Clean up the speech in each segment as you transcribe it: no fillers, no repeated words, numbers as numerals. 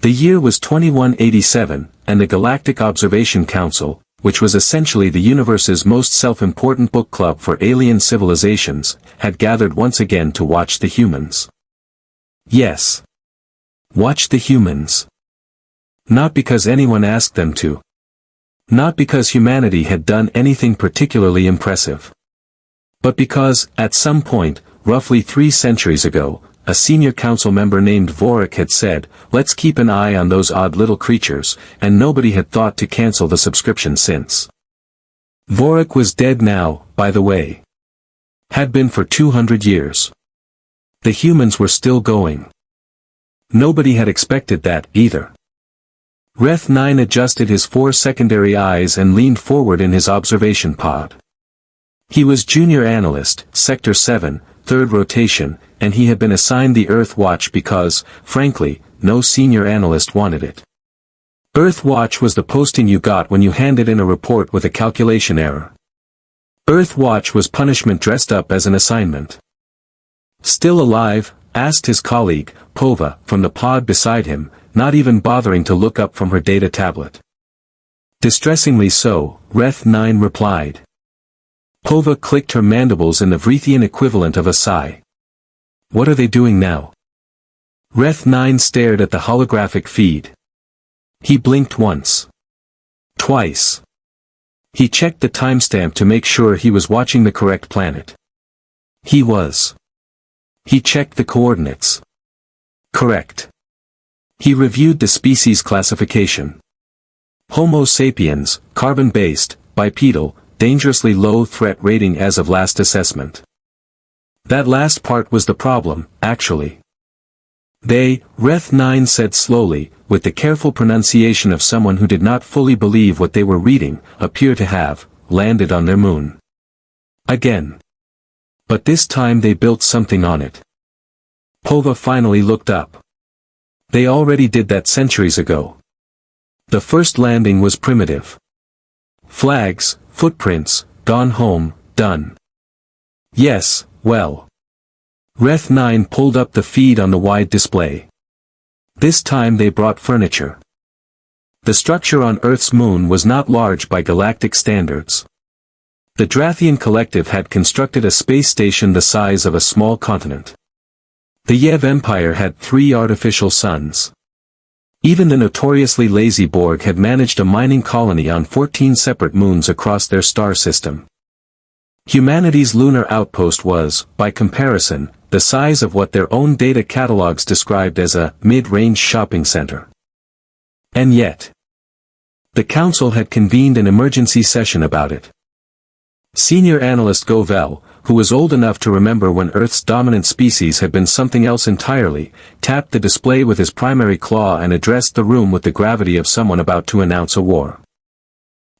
The year was 2187, and the Galactic Observation Council, which was essentially the universe's most self-important book club for alien civilizations, had gathered once again to watch the humans. Yes. Watch the humans. Not because anyone asked them to. Not because humanity had done anything particularly impressive. But because, at some point, roughly 3 centuries ago, a senior council member named Vorik had said, "Let's keep an eye on those odd little creatures," and nobody had thought to cancel the subscription since. Vorik was dead now, by the way. Had been for 200 years. The humans were still going. Nobody had expected that, either. Reth 9 adjusted his 4 secondary eyes and leaned forward in his observation pod. He was junior analyst, Sector 7, 3rd rotation, and he had been assigned the Earth Watch because, frankly, no senior analyst wanted it. Earth Watch was the posting you got when you handed in a report with a calculation error. Earth Watch was punishment dressed up as an assignment. "Still alive?" asked his colleague, Pova, from the pod beside him, not even bothering to look up from her data tablet. "Distressingly so," Reth 9 replied. Pova clicked her mandibles in the Vrethian equivalent of a sigh. "What are they doing now?" Reth 9 stared at the holographic feed. He blinked once. Twice. He checked the timestamp to make sure he was watching the correct planet. He was. He checked the coordinates. Correct. He reviewed the species classification. Homo sapiens, carbon-based, bipedal, dangerously low threat rating as of last assessment. That last part was the problem, actually. They, Reth 9 said slowly, with the careful pronunciation of someone who did not fully believe what they were reading, appear to have landed on their moon. Again. But this time they built something on it. Pova finally looked up. They already did that centuries ago. The first landing was primitive. Flags, footprints, gone home, done. Yes, well. Reth 9 pulled up the feed on the wide display. This time they brought furniture. The structure on Earth's moon was not large by galactic standards. The Drathian Collective had constructed a space station the size of a small continent. The Yev Empire had 3 artificial suns. Even the notoriously lazy Borg had managed a mining colony on 14 separate moons across their star system. Humanity's lunar outpost was, by comparison, the size of what their own data catalogs described as a mid-range shopping center. And yet, the Council had convened an emergency session about it. Senior analyst Govel, who was old enough to remember when Earth's dominant species had been something else entirely, tapped the display with his primary claw and addressed the room with the gravity of someone about to announce a war.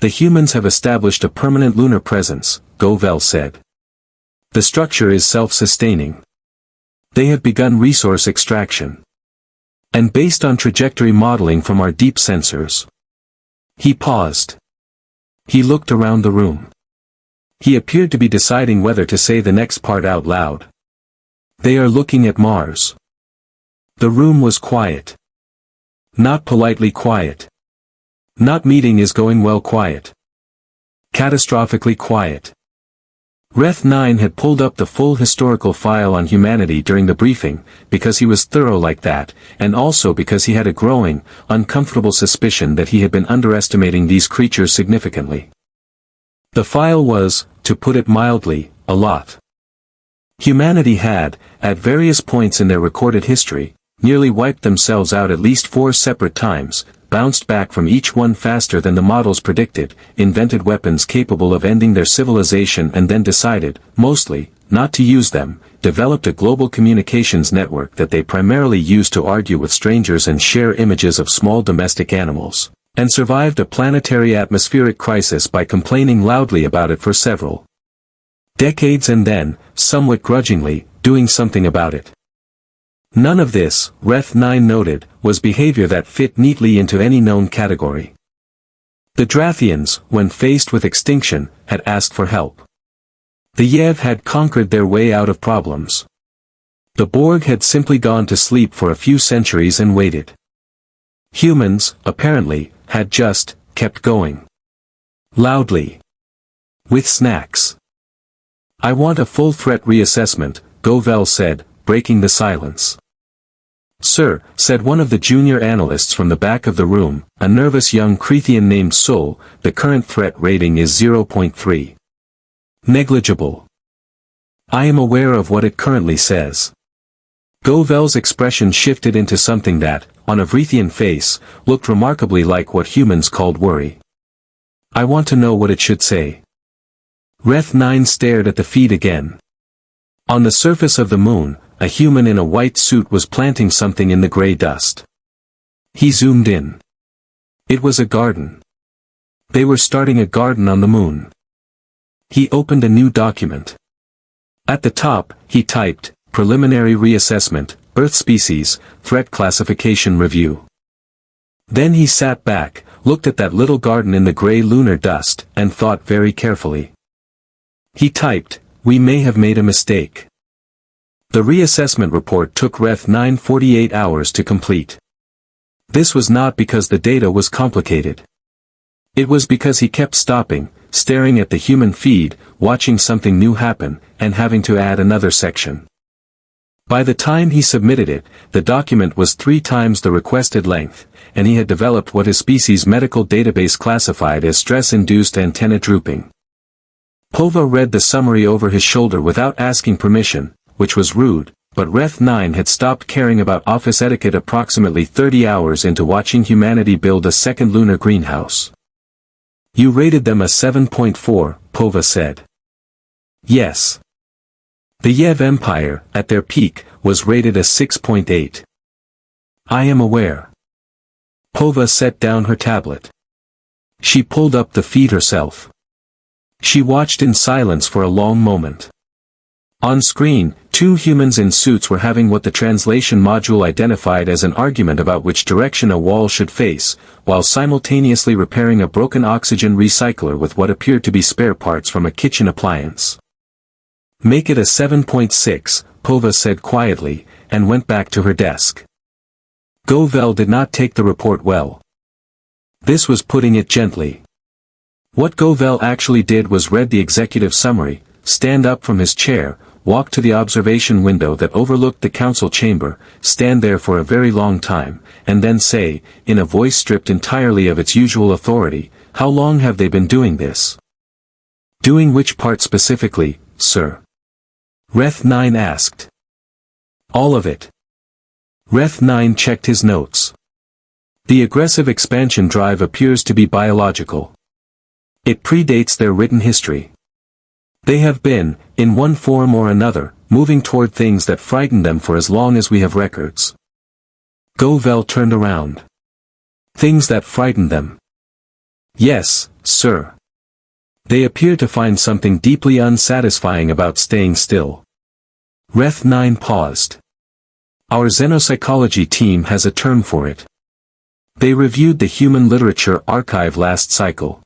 "The humans have established a permanent lunar presence," Govel said. "The structure is self-sustaining. They have begun resource extraction. And based on trajectory modeling from our deep sensors." He paused. He looked around the room. He appeared to be deciding whether to say the next part out loud. "They are looking at Mars." The room was quiet. Not politely quiet. Not meeting is going well quiet. Catastrophically quiet. Reth 9 had pulled up the full historical file on humanity during the briefing, because he was thorough like that, and also because he had a growing, uncomfortable suspicion that he had been underestimating these creatures significantly. The file was, to put it mildly, a lot. Humanity had, at various points in their recorded history, nearly wiped themselves out at least 4 separate times, bounced back from each one faster than the models predicted, invented weapons capable of ending their civilization and then decided, mostly, not to use them, developed a global communications network that they primarily used to argue with strangers and share images of small domestic animals, and survived a planetary atmospheric crisis by complaining loudly about it for several decades and then, somewhat grudgingly, doing something about it. None of this, Reth 9 noted, was behavior that fit neatly into any known category. The Drathians, when faced with extinction, had asked for help. The Yev had conquered their way out of problems. The Borg had simply gone to sleep for a few centuries and waited. Humans, apparently, had just kept going. Loudly. With snacks. "I want a full threat reassessment," Govell said, breaking the silence. "Sir," said one of the junior analysts from the back of the room, a nervous young Cretan named Sol, "the current threat rating is 0.3. Negligible. I am aware of what it currently says." Govell's expression shifted into something that, on a Vrethian face, looked remarkably like what humans called worry. "I want to know what it should say." Reth 9 stared at the feed again. On the surface of the moon, a human in a white suit was planting something in the gray dust. He zoomed in. It was a garden. They were starting a garden on the moon. He opened a new document. At the top, he typed, "Preliminary Reassessment, Earth Species, Threat Classification Review." Then he sat back, looked at that little garden in the gray lunar dust, and thought very carefully. He typed, "We may have made a mistake." The reassessment report took Reth 9 48 hours to complete. This was not because the data was complicated. It was because he kept stopping, staring at the human feed, watching something new happen, and having to add another section. By the time he submitted it, the document was 3 times the requested length, and he had developed what his species medical database classified as stress-induced antenna drooping. Pova read the summary over his shoulder without asking permission, which was rude, but Reth 9 had stopped caring about office etiquette approximately 30 hours into watching humanity build a second lunar greenhouse. "You rated them a 7.4, Pova said. "Yes. The Yev Empire, at their peak, was rated a 6.8. "I am aware." Pova set down her tablet. She pulled up the feed herself. She watched in silence for a long moment. On screen, 2 humans in suits were having what the translation module identified as an argument about which direction a wall should face, while simultaneously repairing a broken oxygen recycler with what appeared to be spare parts from a kitchen appliance. "Make it a 7.6, Pova said quietly, and went back to her desk. Govell did not take the report well. This was putting it gently. What Govell actually did was read the executive summary, stand up from his chair, walk to the observation window that overlooked the council chamber, stand there for a very long time, and then say, in a voice stripped entirely of its usual authority, "How long have they been doing this?" "Doing which part specifically, sir?" Reth 9 asked. "All of it." Reth 9 checked his notes. "The aggressive expansion drive appears to be biological. It predates their written history. They have been, in one form or another, moving toward things that frighten them for as long as we have records." Govell turned around. "Things that frighten them?" "Yes, sir. They appear to find something deeply unsatisfying about staying still." Reth 9 paused. "Our xenopsychology team has a term for it. They reviewed the human literature archive last cycle.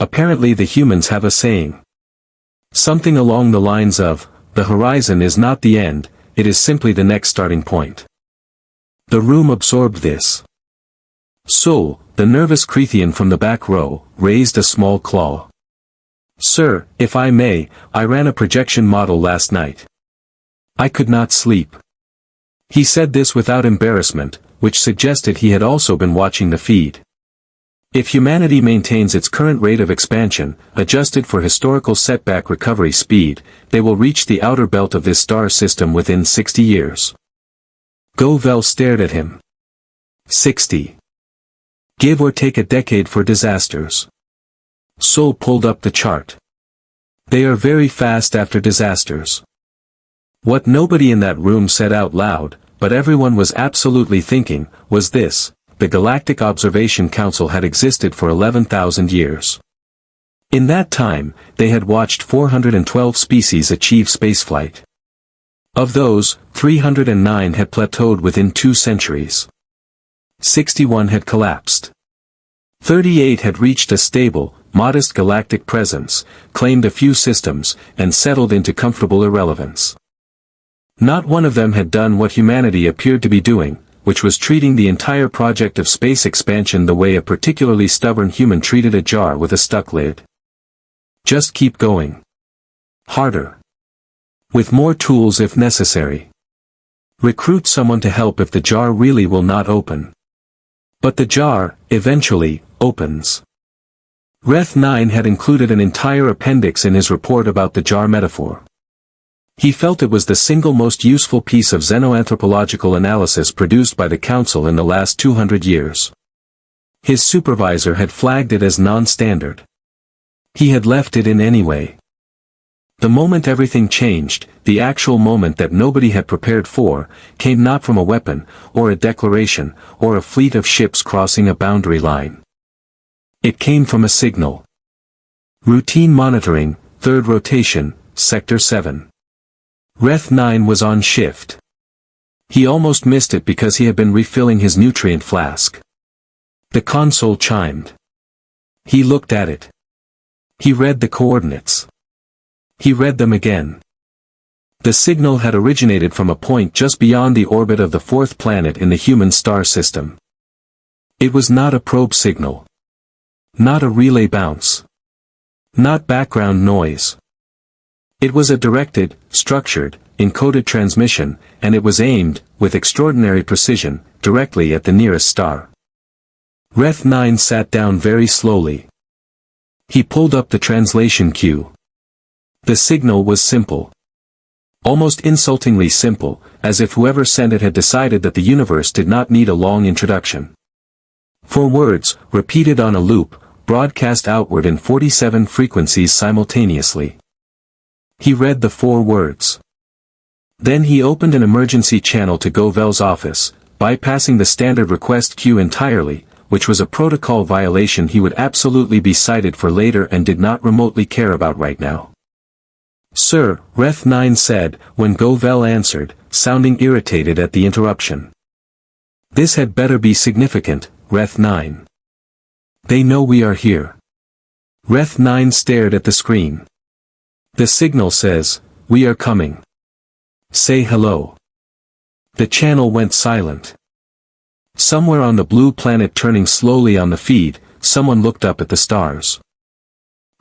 Apparently the humans have a saying. Something along the lines of, 'The horizon is not the end, it is simply the next starting point.'" The room absorbed this. Sol, the nervous Cretan from the back row, raised a small claw. "Sir, if I may, I ran a projection model last night. I could not sleep." He said this without embarrassment, which suggested he had also been watching the feed. If humanity maintains its current rate of expansion, adjusted for historical setback recovery speed, they will reach the outer belt of this star system within 60 years. Govell stared at him. 60. Give or take a decade for disasters. Sol pulled up the chart. They are very fast after disasters. What nobody in that room said out loud, but everyone was absolutely thinking, was this: the Galactic Observation Council had existed for 11,000 years. In that time, they had watched 412 species achieve spaceflight. Of those, 309 had plateaued within 2 centuries. 61 had collapsed. 38 had reached a stable, modest galactic presence, claimed a few systems, and settled into comfortable irrelevance. Not one of them had done what humanity appeared to be doing, which was treating the entire project of space expansion the way a particularly stubborn human treated a jar with a stuck lid. Just keep going. Harder. With more tools if necessary. Recruit someone to help if the jar really will not open. But the jar, eventually, opens. Reth 9 had included an entire appendix in his report about the jar metaphor. He felt it was the single most useful piece of xenoanthropological analysis produced by the Council in the last 200 years. His supervisor had flagged it as non-standard. He had left it in anyway. The moment everything changed, the actual moment that nobody had prepared for, came not from a weapon, or a declaration, or a fleet of ships crossing a boundary line. It came from a signal. Routine monitoring, third rotation, Sector 7. Reth 9 was on shift. He almost missed it because he had been refilling his nutrient flask. The console chimed. He looked at it. He read the coordinates. He read them again. The signal had originated from a point just beyond the orbit of the fourth planet in the human star system. It was not a probe signal. Not a relay bounce. Not background noise. It was a directed, structured, encoded transmission, and it was aimed, with extraordinary precision, directly at the nearest star. Reth 9 sat down very slowly. He pulled up the translation queue. The signal was simple. Almost insultingly simple, as if whoever sent it had decided that the universe did not need a long introduction. 4 words, repeated on a loop, broadcast outward in 47 frequencies simultaneously. He read the 4 words. Then he opened an emergency channel to Govel's office, bypassing the standard request queue entirely, which was a protocol violation he would absolutely be cited for later and did not remotely care about right now. "Sir," Reth 9 said, when Govel answered, sounding irritated at the interruption. "This had better be significant, Reth 9. They know we are here." Reth 9 stared at the screen. "The signal says, we are coming. Say hello." The channel went silent. Somewhere on the blue planet turning slowly on the feed, someone looked up at the stars.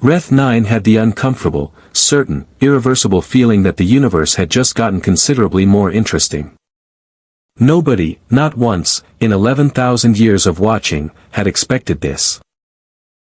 Reth 9 had the uncomfortable, certain, irreversible feeling that the universe had just gotten considerably more interesting. Nobody, not once, in 11,000 years of watching, had expected this.